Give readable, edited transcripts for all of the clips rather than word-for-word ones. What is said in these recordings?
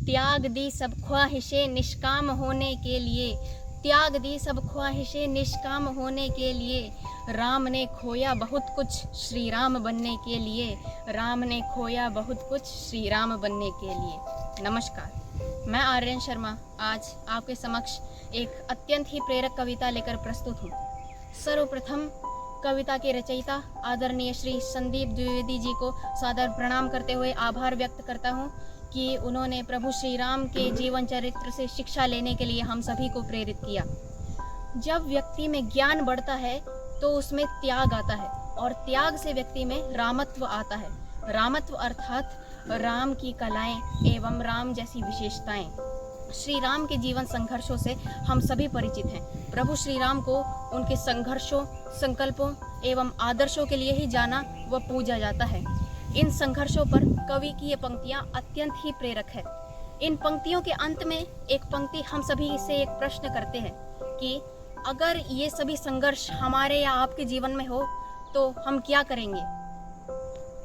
त्याग दी सब ख्वाहिशें निष्काम होने के लिए, त्याग दी सब ख्वाहिशें निष्काम होने के लिए। राम ने खोया बहुत कुछ श्री राम बनने के लिए, राम ने खोया बहुत कुछ श्री राम बनने के लिए। नमस्कार, मैं आर्यन शर्मा आज आपके समक्ष एक अत्यंत ही प्रेरक कविता लेकर प्रस्तुत हूँ। सर्वप्रथम कविता के रचयिता आदरणीय श्री संदीप द्विवेदी जी को सादर प्रणाम करते हुए आभार व्यक्त करता हूँ कि उन्होंने प्रभु श्री राम के जीवन चरित्र से शिक्षा लेने के लिए हम सभी को प्रेरित किया। जब व्यक्ति में ज्ञान बढ़ता है तो उसमें त्याग आता है और त्याग से व्यक्ति में रामत्व आता है। रामत्व अर्थात राम की कलाएं एवं राम जैसी विशेषताएं। श्री राम के जीवन संघर्षों से हम सभी परिचित हैं। प्रभु श्री राम को उनके संघर्षों, संकल्पों एवं आदर्शों के लिए ही जाना व पूजा जाता है। इन संघर्षों पर कवि की ये पंक्तियां अत्यंत ही प्रेरक है। इन पंक्तियों के अंत में एक पंक्ति हम सभी से एक प्रश्न करते हैं कि अगर ये सभी संघर्ष हमारे या आपके जीवन में हो तो हम क्या करेंगे।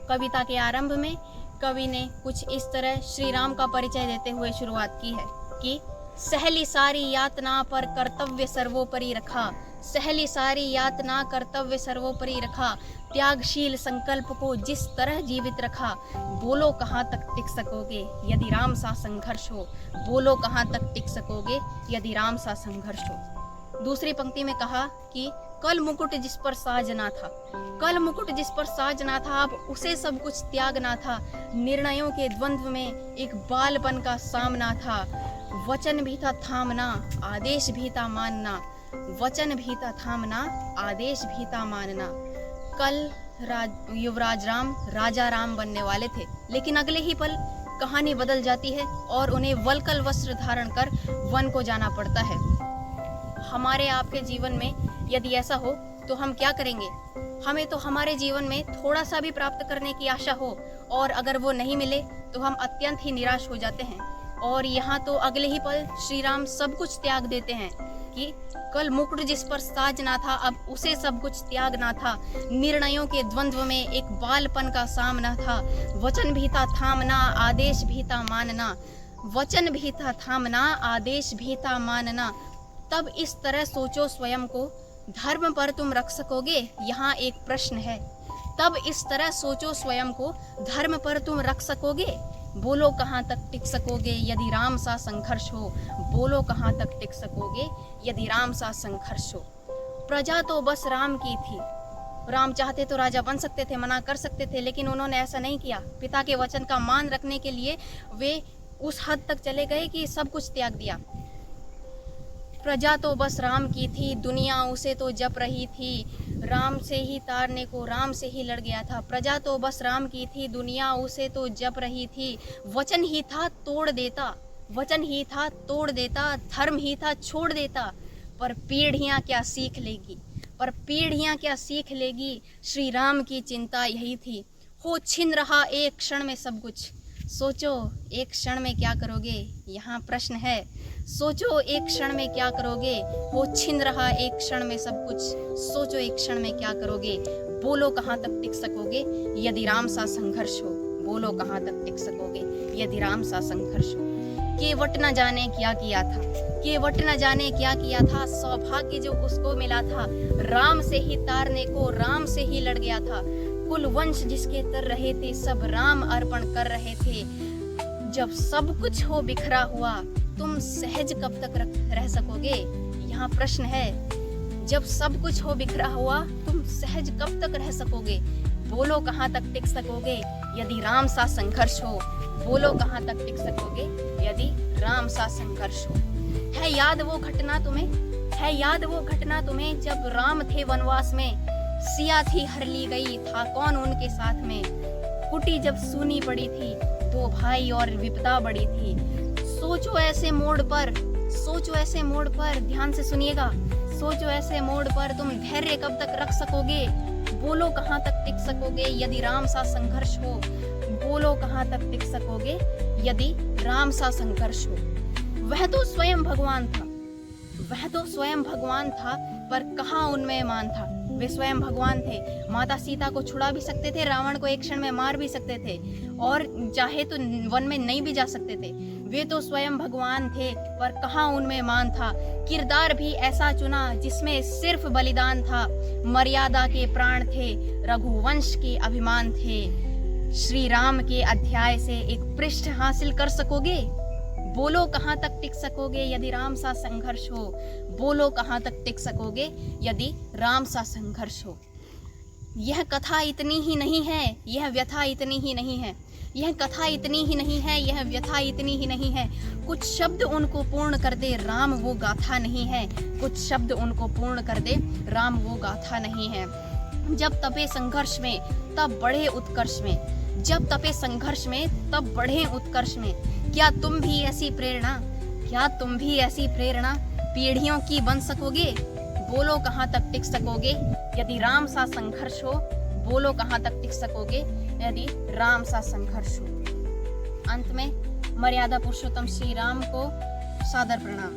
कविता के आरंभ में कवि ने कुछ इस तरह श्री राम का परिचय देते हुए शुरुआत की है कि सहली सारी यातना पर कर्तव्य सर्वोपरि रखा, सहली सारी यातना कर्तव्य सर्वोपरि रखा, त्यागशील संकल्प को जिस तरह जीवित रखा। बोलो कहाँ तक टिक सकोगे यदि राम सा संघर्ष हो, बोलो कहाँ तक टिक सकोगे यदि राम सा संघर्ष हो। दूसरी पंक्ति में कहा कि कल मुकुट जिस पर साजना था, कल मुकुट जिस पर साजना था, अब उसे सब कुछ त्यागना था। निर्णयों के द्वंद्व में एक बालपन का सामना था, वचन भी था थामना, आदेश भी था मानना, वचन भी था थामना, आदेश भी था मानना। कल युवराज राम राजा राम बनने वाले थे, लेकिन अगले ही पल कहानी बदल जाती है और उन्हें वलकल वस्त्र धारण कर वन को जाना पड़ता है। हमारे आपके जीवन में यदि ऐसा हो तो हम क्या करेंगे। हमें तो हमारे जीवन में थोड़ा सा भी प्राप्त करने की आशा हो और अगर वो नहीं मिले तो हम अत्यंत ही निराश हो जाते हैं। और यहाँ तो अगले ही पल श्री राम सब कुछ त्याग देते हैं कि कल मुकुट जिस पर साजना था, अब उसे सब कुछ त्यागना था। निर्णयों के द्वंद्व में एक बालपन का सामना था, वचन भी था थामना, आदेश भी था मानना, वचन भी था थामना, आदेश भी था मानना। तब इस तरह सोचो स्वयं को, धर्म पर तुम रख सकोगे। यहाँ एक प्रश्न है, तब इस तरह सोचो स्वयं को, धर्म पर तुम रख सकोगे। बोलो कहाँ तक टिक सकोगे यदि राम सा संघर्ष हो, बोलो कहाँ तक टिक सकोगे यदि राम सा संघर्ष हो। प्रजा तो बस राम की थी, राम चाहते तो राजा बन सकते थे, मना कर सकते थे, लेकिन उन्होंने ऐसा नहीं किया। पिता के वचन का मान रखने के लिए वे उस हद तक चले गए कि सब कुछ त्याग दिया। प्रजा तो बस राम की थी, दुनिया उसे तो जप रही थी, राम से ही तारने को राम से ही लड़ गया था। प्रजा तो बस राम की थी, दुनिया उसे तो जप रही थी, वचन ही था तोड़ देता, वचन ही था तोड़ देता, धर्म ही था छोड़ देता। पर पीढ़ियाँ क्या सीख लेगी, पर पीढ़ियाँ क्या सीख लेगी, श्री राम की चिंता यही थी। हो छिन रहा एक क्षण में सब कुछ, सोचो एक क्षण में क्या करोगे। यहाँ प्रश्न है, सोचो एक क्षण में क्या करोगे। वो छिन रहा एक क्षण में सब कुछ, सोचो एक क्षण में क्या करोगे। बोलो कहाँ तक टिक सकोगे यदि राम सा संघर्ष हो, बोलो कहाँ तक टिक सकोगे यदि राम सा संघर्ष हो। केवट न जाने क्या किया था, केवट न जाने क्या किया था, सौभाग्य जो उसको मिला था, राम से ही तारने को राम से ही लड़ गया था। कुल वंश जिसके तर रहे थे, सब राम अर्पण कर रहे थे। जब सब कुछ हो बिखरा हुआ, तुम सहज कब तक रह सकोगे। यहाँ प्रश्न है, जब सब कुछ हो बिखरा हुआ तुम सहज कब तक रह सकोगे। बोलो कहाँ तक टिक सकोगे यदि राम सा संघर्ष हो, बोलो कहाँ तक टिक सकोगे यदि राम सा संघर्ष हो। है याद वो घटना तुम्हें, है याद वो घटना तुम्हें, जब राम थे वनवास में, सिया थी हर ली गई, था कौन उनके साथ में। कुटी जब सूनी पड़ी थी, दो भाई और विपदा बड़ी थी। सोचो ऐसे मोड़ पर, सोचो ऐसे मोड़ पर, ध्यान से सुनिएगा, सोचो ऐसे मोड़ पर तुम धैर्य कब तक रख सकोगे। बोलो कहाँ तक टिक सकोगे यदि राम सा संघर्ष हो, बोलो कहाँ तक टिक सकोगे यदि राम सा संघर्ष हो। वह तो स्वयं भगवान था, वह तो स्वयं भगवान था, पर कहाँ उनमें मान था। वे स्वयं भगवान थे। माता सीता को छुड़ा भी सकते थे, रावण को एक क्षण में मार भी सकते थे, और चाहे तो वन में नहीं भी जा सकते थे। वे तो स्वयं भगवान थे, पर कहाँ उनमें मान था। किरदार भी ऐसा चुना जिसमें सिर्फ बलिदान था। मर्यादा के प्राण थे, रघुवंश के अभिमान थे। श्री राम के अध्याय से एक पृष्ठ हासिल कर सकोगे? बोलो कहाँ तक टिक सकोगे यदि राम सा संघर्ष हो? बोलो कहाँ तक टिक सकोगे यदि राम सा संघर्ष हो? यह कथा इतनी ही नहीं है, यह व्यथा इतनी ही नहीं है। यह कथा इतनी ही नहीं है, यह व्यथा इतनी ही नहीं है। कुछ शब्द उनको पूर्ण कर दे, राम वो गाथा नहीं है। कुछ शब्द उनको पूर्ण कर दे, राम वो गाथा नहीं है। जब तपे संघर्ष में तब बढ़े उत्कर्ष में, जब तपे संघर्ष में तब बढ़े उत्कर्ष में। क्या तुम भी ऐसी प्रेरणा, क्या तुम भी ऐसी प्रेरणा पीढ़ियों की बन सकोगे? बोलो कहाँ तक टिक सकोगे यदि राम सा संघर्ष हो? बोलो कहाँ तक टिक सकोगे यदि राम सा संघर्ष हो? अंत में मर्यादा पुरुषोत्तम श्री राम को सादर प्रणाम।